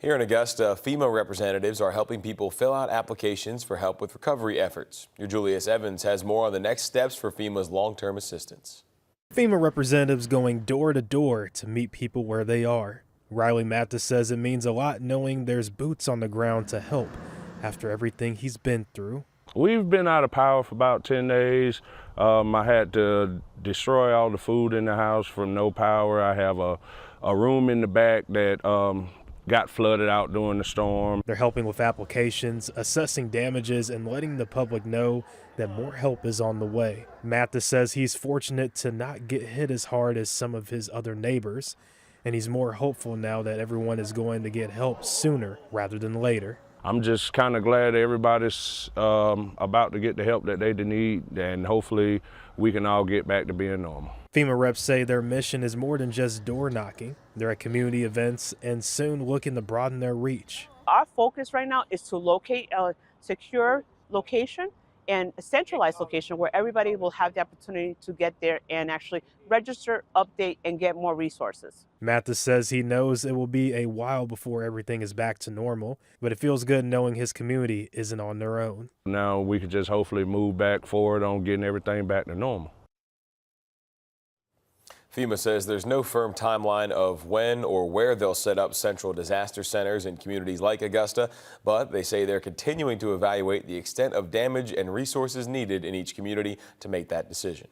Here in Augusta, FEMA representatives are helping people fill out applications for help with recovery efforts. Your Julius Evans has more on the next steps for FEMA's long-term assistance. FEMA representatives going door to door to meet people where they are. Riley Mathis says it means a lot knowing there's boots on the ground to help after everything he's been through. We've been out of power for about 10 days. I had to destroy all the food in the house from no power. I have a room in the back that got flooded out during the storm. They're helping with applications, assessing damages, and letting the public know that more help is on the way. Mathis says he's fortunate to not get hit as hard as some of his other neighbors, and he's more hopeful now that everyone is going to get help sooner rather than later. I'm just kind of glad everybody's about to get the help that they need, and hopefully we can all get back to being normal. FEMA reps say their mission is more than just door knocking. They're at community events and soon looking to broaden their reach. Our focus right now is to locate a secure location and a centralized location where everybody will have the opportunity to get there and actually register, update, and get more resources. Mathis says he knows it will be a while before everything is back to normal, but it feels good knowing his community isn't on their own. Now we can just hopefully move back forward on getting everything back to normal. FEMA says there's no firm timeline of when or where they'll set up central disaster centers in communities like Augusta, but they say they're continuing to evaluate the extent of damage and resources needed in each community to make that decision.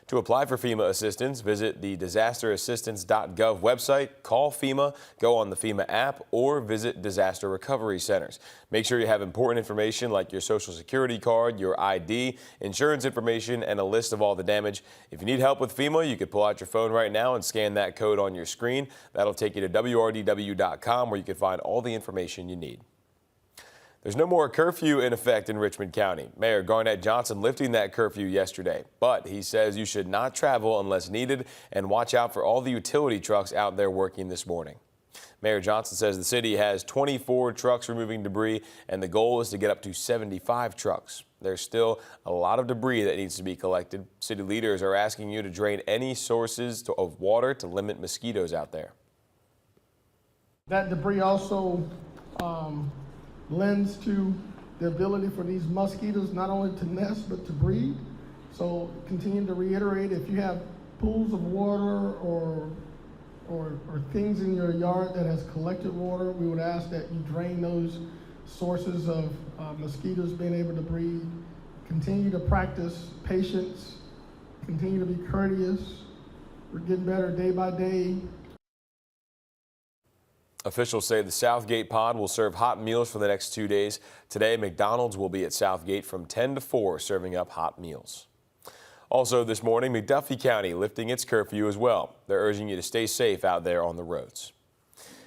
To apply for FEMA assistance, visit the disasterassistance.gov website, call FEMA, go on the FEMA app, or visit disaster recovery centers. Make sure you have important information like your social security card, your ID, insurance information, and a list of all the damage. If you need help with FEMA, you can pull out your phone right now and scan that code on your screen. That'll take you to wrdw.com where you can find all the information you need. There's no more curfew in effect in Richmond County. Mayor Garnett Johnson lifting that curfew yesterday, but he says you should not travel unless needed and watch out for all the utility trucks out there working this morning. Mayor Johnson says the city has 24 trucks removing debris and the goal is to get up to 75 trucks. There's still a lot of debris that needs to be collected. City leaders are asking you to drain any sources of water to limit mosquitoes out there. That debris also lends to the ability for these mosquitoes not only to nest but to breed. So continue to reiterate, if you have pools of water or things in your yard that has collected water, we would ask that you drain those sources of mosquitoes being able to breed. Continue to practice patience, continue to be courteous. We're getting better day by day. Officials say the Southgate pod will serve hot meals for the next 2 days. Today, McDonald's will be at Southgate from 10 to 4 serving up hot meals. Also this morning, McDuffie County lifting its curfew as well. They're urging you to stay safe out there on the roads.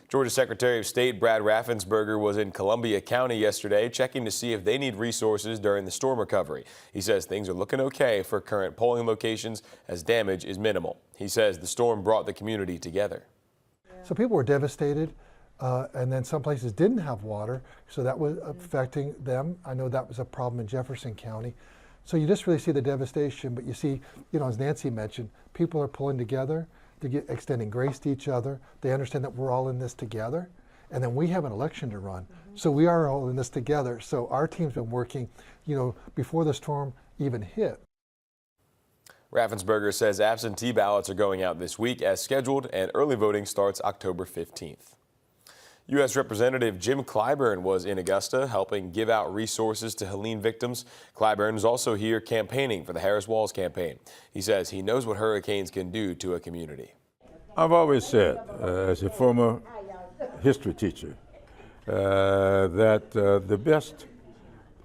Georgia Secretary of State Brad Raffensperger was in Columbia County yesterday checking to see if they need resources during the storm recovery. He says things are looking okay for current polling locations as damage is minimal. He says the storm brought the community together. So people were devastated. And then some places didn't have water, so that was affecting them. I know that was a problem in Jefferson County. So you just really see the devastation, but you see, as Nancy mentioned, people are pulling together, extending grace to each other. They understand that we're all in this together, and then we have an election to run. So we are all in this together. So our team's been working, before the storm even hit. Raffensperger says absentee ballots are going out this week as scheduled, and early voting starts October 15th. U.S. Representative Jim Clyburn was in Augusta helping give out resources to Helene victims. Clyburn is also here campaigning for the Harris Walls campaign. He says he knows what hurricanes can do to a community. I've always said, as a former history teacher, that the best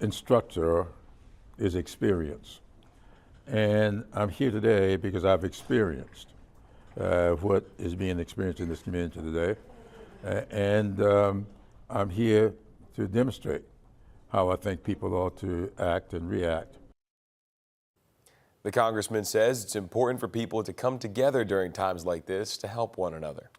instructor is experience. And I'm here today because I've experienced what is being experienced in this community today. And I'm here to demonstrate how I think people ought to act and react. The congressman says it's important for people to come together during times like this to help one another.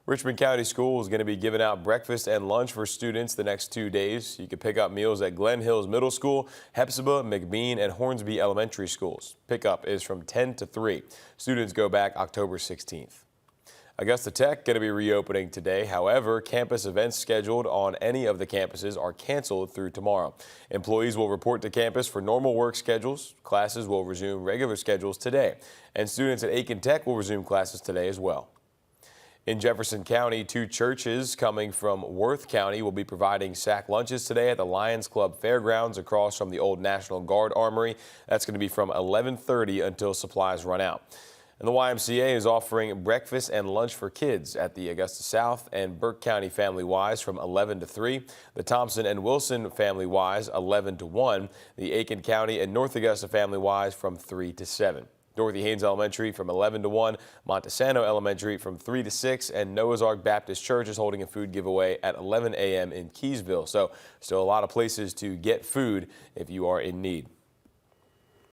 Richmond County School is going to be giving out breakfast and lunch for students the next 2 days. You can pick up meals at Glen Hills Middle School, Hepzibah, McBean, and Hornsby Elementary Schools. Pickup is from 10 to 3. Students go back October 16th. Augusta Tech going to be reopening today. However, campus events scheduled on any of the campuses are canceled through tomorrow. Employees will report to campus for normal work schedules. Classes will resume regular schedules today. And students at Aiken Tech will resume classes today as well. In Jefferson County, 2 churches coming from Worth County will be providing sack lunches today at the Lions Club Fairgrounds across from the old National Guard Armory. That's going to be from 11:30 until supplies run out. And the YMCA is offering breakfast and lunch for kids at the Augusta South and Burke County Family Wise from 11 to 3, the Thompson and Wilson Family Wise 11 to 1, the Aiken County and North Augusta Family Wise from 3 to 7. Dorothy Haynes Elementary from 11 to 1, Montesano Elementary from 3 to 6, and Noah's Ark Baptist Church is holding a food giveaway at 11 a.m. in Keysville. So still a lot of places to get food if you are in need.